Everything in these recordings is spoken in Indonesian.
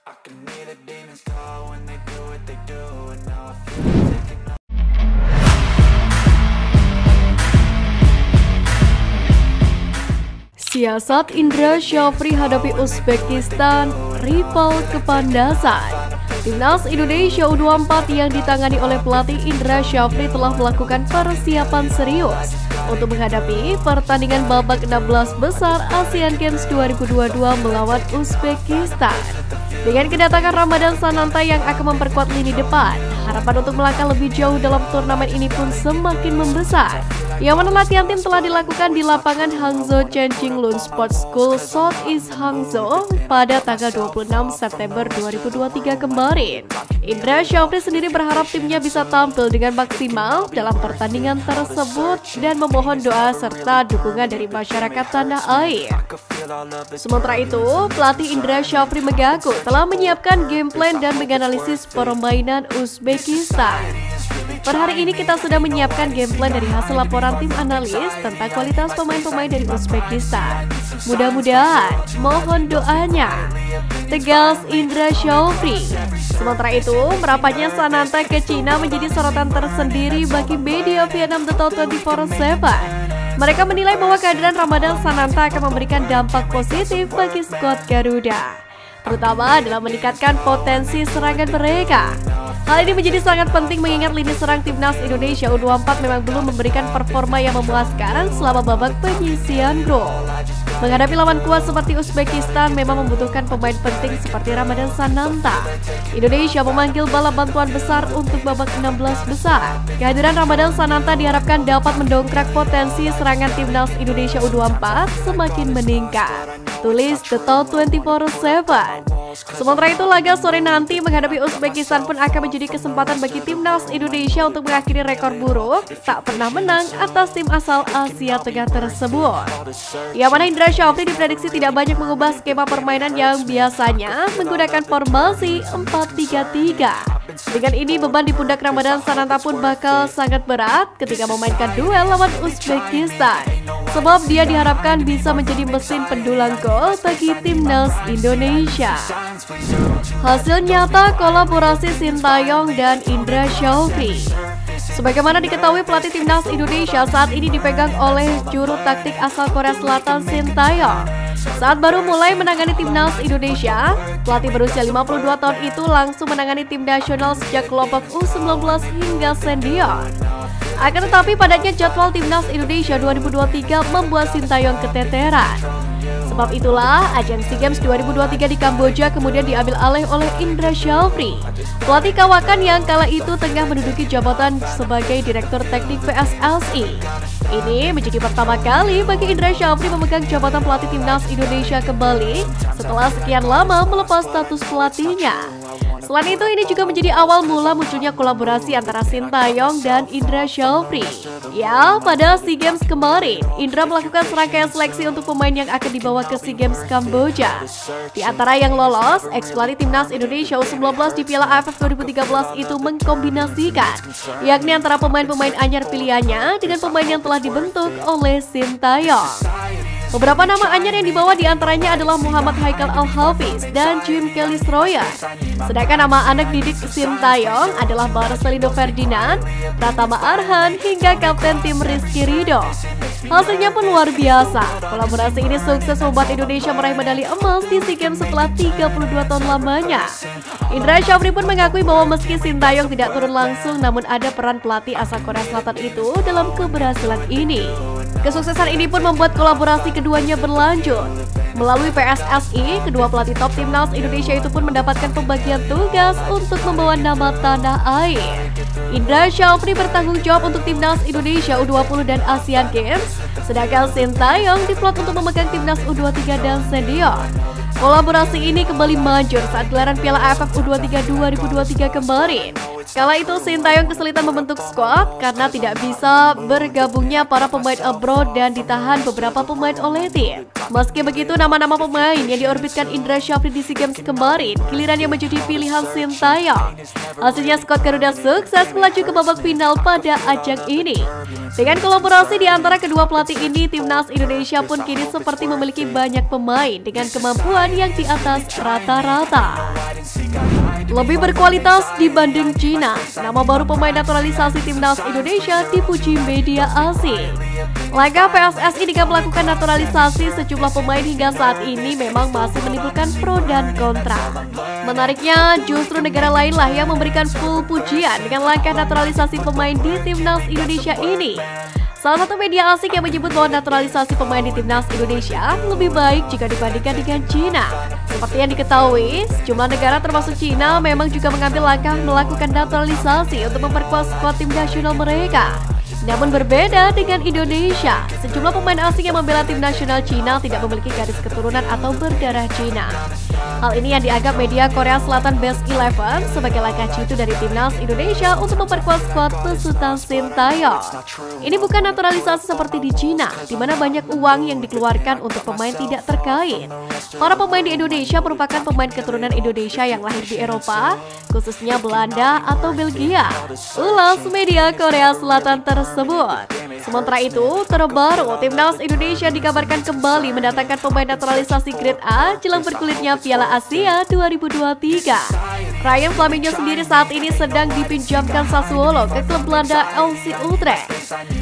I can hear the demons call when they do what they do, and now I feel like taking off. Siasat Indra Syafri hadapi Uzbekistan, rival kepandasan. Timnas Indonesia U24 yang ditangani oleh pelatih Indra Syafri telah melakukan persiapan serius untuk menghadapi pertandingan babak 16 besar Asian Games 2022 melawan Uzbekistan. Dengan kedatangan Ramadan Sananta yang akan memperkuat lini depan, harapan untuk melangkah lebih jauh dalam turnamen ini pun semakin membesar. Yang mana latihan tim telah dilakukan di lapangan Hangzhou Changqing Sports School Southeast Hangzhou pada tanggal 26 September 2023 kemarin. Indra Syafri sendiri berharap timnya bisa tampil dengan maksimal dalam pertandingan tersebut dan memohon doa serta dukungan dari masyarakat tanah air. Sementara itu, pelatih Indra Syafri mengaku telah menyiapkan game plan dan menganalisis permainan Uzbekistan. Per hari ini kita sudah menyiapkan game plan dari hasil laporan tim analis tentang kualitas pemain-pemain dari Uzbekistan. Mudah-mudahan, mohon doanya, tegas Indra Syafri. Sementara itu, merapannya Sananta ke Cina menjadi sorotan tersendiri bagi media Vietnam The Top 24/7. Mereka menilai bahwa kehadiran Ramadan Sananta akan memberikan dampak positif bagi skuad Garuda, terutama dalam meningkatkan potensi serangan mereka. Hal ini menjadi sangat penting mengingat lini serang timnas Indonesia U24 memang belum memberikan performa yang memuaskan selama babak penyisian grup. Menghadapi lawan kuat seperti Uzbekistan memang membutuhkan pemain penting seperti Ramadan Sananta. Indonesia memanggil bala bantuan besar untuk babak 16 besar. Kehadiran Ramadan Sananta diharapkan dapat mendongkrak potensi serangan timnas Indonesia U24 semakin meningkat. Tulis The Top 24/7. Sementara itu, laga sore nanti menghadapi Uzbekistan pun akan menjadi kesempatan bagi timnas Indonesia untuk mengakhiri rekor buruk tak pernah menang atas tim asal Asia Tenggara tersebut. Yang mana Indra Syafri diprediksi tidak banyak mengubah skema permainan yang biasanya menggunakan formasi 4-3-3. Dengan ini, beban di pundak Ramadan Sananta pun bakal sangat berat ketika memainkan duel lawan Uzbekistan, sebab dia diharapkan bisa menjadi mesin pendulang gol bagi timnas Indonesia. Hasil nyata kolaborasi Sintayong dan Indra Syafri. Sebagaimana diketahui, pelatih timnas Indonesia saat ini dipegang oleh juru taktik asal Korea Selatan Sintayong. Saat baru mulai menangani timnas Indonesia, pelatih berusia 52 tahun itu langsung menangani tim nasional sejak kelompok U19 hingga senior. Akan tetapi padatnya jadwal timnas Indonesia 2023 membuat Sintayong keteteran. Sebab itulah ajang SEA Games 2023 di Kamboja kemudian diambil alih oleh Indra Syafri, pelatih kawakan yang kala itu tengah menduduki jabatan sebagai Direktur Teknik PSSI. Ini menjadi pertama kali bagi Indra Syafri memegang jabatan pelatih timnas Indonesia kembali setelah sekian lama melepas status pelatihnya. Selain itu, ini juga menjadi awal mula munculnya kolaborasi antara Sintayong dan Indra Syafri. Ya, pada SEA Games kemarin, Indra melakukan serangkaian seleksi untuk pemain yang akan dibawa ke SEA Games Kamboja. Di antara yang lolos, ex-pelatih timnas Indonesia U19 di Piala AFF 2013 itu mengkombinasikan, yakni antara pemain-pemain anyar pilihannya dengan pemain yang telah dibentuk oleh Sintayong. Beberapa nama anyar yang dibawa diantaranya adalah Muhammad Haikal Al-Hafiz dan Jim Kelly Stroyer. Sedangkan nama anak didik Sintayong adalah Marcelino Ferdinand, Pratama Arhan, hingga kapten tim Rizky Ridho. Hasilnya pun luar biasa. Kolaborasi ini sukses membuat Indonesia meraih medali emas di SEA Games setelah 32 tahun lamanya. Indra Syafri pun mengakui bahwa meski Sintayong tidak turun langsung, namun ada peran pelatih asal Korea Selatan itu dalam keberhasilan ini. Kesuksesan ini pun membuat kolaborasi keduanya berlanjut. Melalui PSSI, kedua pelatih top timnas Indonesia itu pun mendapatkan pembagian tugas untuk membawa nama tanah air. Indra Syafri bertanggung jawab untuk timnas Indonesia U20 dan Asian Games, sedangkan Sintayong diplot untuk memegang timnas U23 dan senior. Kolaborasi ini kembali manjur saat gelaran Piala AFF U23 2023 kemarin. Kala itu Sintayong kesulitan membentuk skuad karena tidak bisa bergabungnya para pemain abroad dan ditahan beberapa pemain oleh tim. Meski begitu, nama-nama pemain yang diorbitkan Indra Syafri di SEA Games kemarin gilirannya menjadi pilihan Sintayong. Hasilnya skuad Garuda sukses melaju ke babak final pada ajang ini. Dengan kolaborasi di antara kedua pelatih ini, timnas Indonesia pun kini seperti memiliki banyak pemain dengan kemampuan yang di atas rata-rata. Lebih berkualitas dibanding Cina, nama baru pemain naturalisasi timnas Indonesia dipuji media asing. Langkah PSSI dengan melakukan naturalisasi sejumlah pemain hingga saat ini memang masih menimbulkan pro dan kontra. Menariknya, justru negara lainlah yang memberikan full pujian dengan langkah naturalisasi pemain di timnas Indonesia ini. Salah satu media asing yang menyebut bahwa naturalisasi pemain di timnas Indonesia lebih baik jika dibandingkan dengan Cina. Seperti yang diketahui, sejumlah negara termasuk Cina memang juga mengambil langkah melakukan naturalisasi untuk memperkuat skuad tim nasional mereka. Namun berbeda dengan Indonesia, sejumlah pemain asing yang membela tim nasional Cina tidak memiliki garis keturunan atau berdarah Cina. Hal ini yang dianggap media Korea Selatan Best 11 sebagai langkah jitu dari timnas Indonesia untuk memperkuat skuad peserta Sintayong. Ini bukan naturalisasi seperti di Cina, di mana banyak uang yang dikeluarkan untuk pemain tidak terkait. Para pemain di Indonesia merupakan pemain keturunan Indonesia yang lahir di Eropa, khususnya Belanda atau Belgia. Ulas media Korea Selatan tersebut. Sementara itu, terbaru timnas Indonesia dikabarkan kembali mendatangkan pemain naturalisasi grade A jelang bergulirnya Piala Asia 2023. Ryan Flamingio sendiri saat ini sedang dipinjamkan Sassuolo ke klub Belanda FC Utrecht.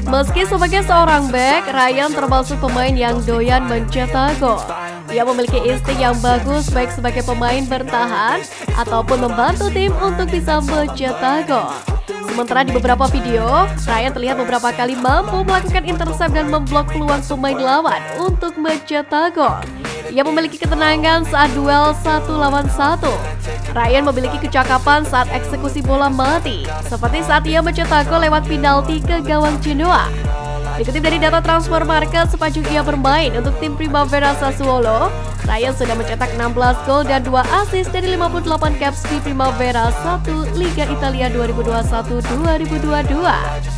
Meski sebagai seorang bek, Ryan termasuk pemain yang doyan mencetak gol. Ia memiliki insting yang bagus baik sebagai pemain bertahan ataupun membantu tim untuk bisa mencetak gol. Sementara di beberapa video, Ryan terlihat beberapa kali mampu melakukan intercept dan memblok peluang pemain lawan untuk mencetak gol. Ia memiliki ketenangan saat duel 1 lawan 1. Ryan memiliki kecakapan saat eksekusi bola mati, seperti saat ia mencetak gol lewat penalti ke gawang Genoa. Dikutip dari data transfer market sepanjang ia bermain untuk tim Primavera Sassuolo, Ryan sudah mencetak 16 gol dan 2 assist dari 58 caps di Primavera 1 Liga Italia 2021-2022.